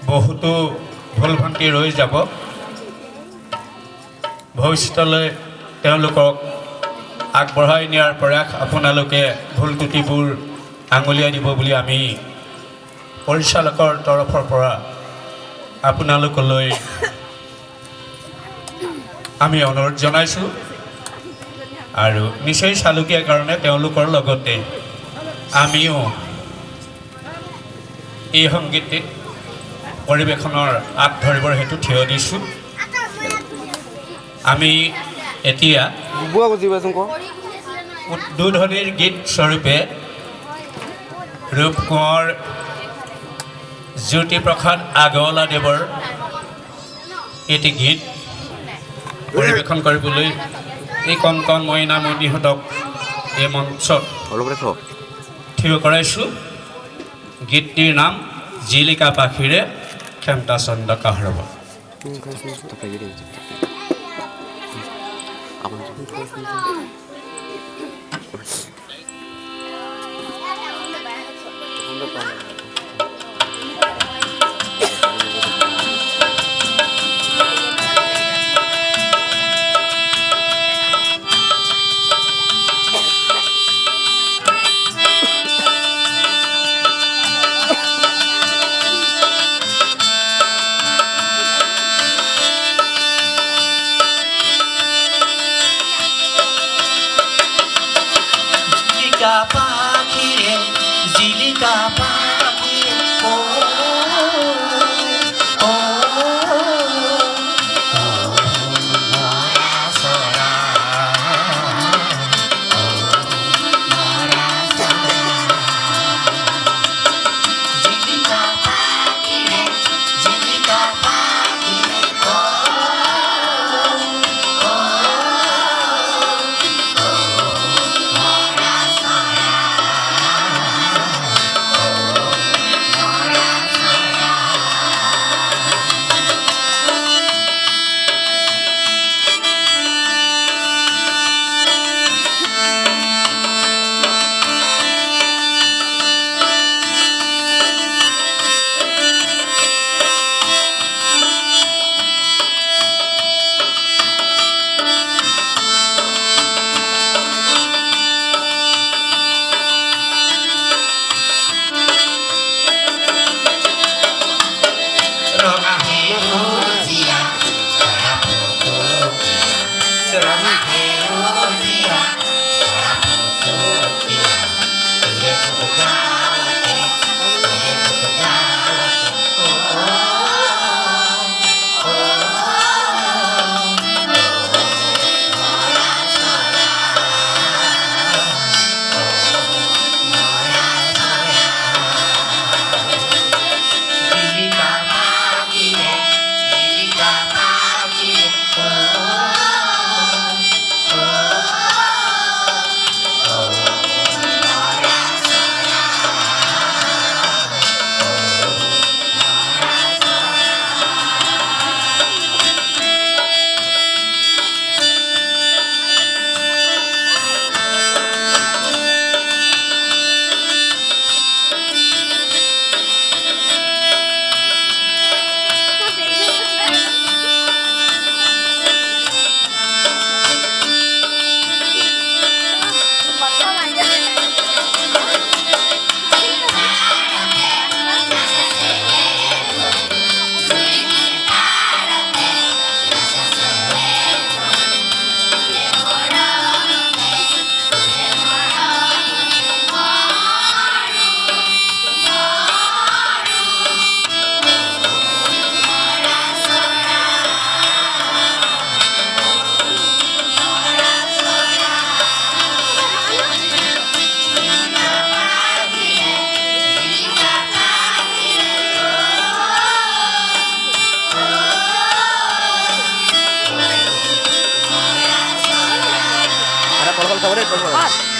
বহুতো ভুল ভ্ৰান্তি ৰৈ যাব ভৱিষ্যতলৈ তেওঁলোকক আগবঢ়াই নিয়াৰ প্ৰয়াস আপোনালোকে ভুল ত্ৰুটিবোৰ আঙুলিয়াই দিব বুলি আমি পৰিচালকৰ তৰফৰ পৰা আপোনালোকলৈ আমি অনুৰোধ জনাইছোঁ আৰু নিশ্চয় চালুকীয়া কাৰণে তেওঁলোকৰ লগতে আমিও এই সংগীতিক পৰিৱেশনৰ আঁত ধৰিবৰ হেতু থিয় দিছোঁ আমি এতিয়া উদ্বোধনীৰ গীত স্বৰূপে ৰূপ কোঁৱৰ জ্যোতিপ্ৰসাদ আগৱালাদেৱৰ এটি গীত পৰিৱেশন কৰিবলৈ এই কণ কণ মইনামণিহঁতক এই মঞ্চত থিয় কৰাইছোঁ গীতটিৰ নাম জিলিকা পাখিৰে ক্ষমতাচন্দ্ৰ কাহৰবা Ahora, por favor,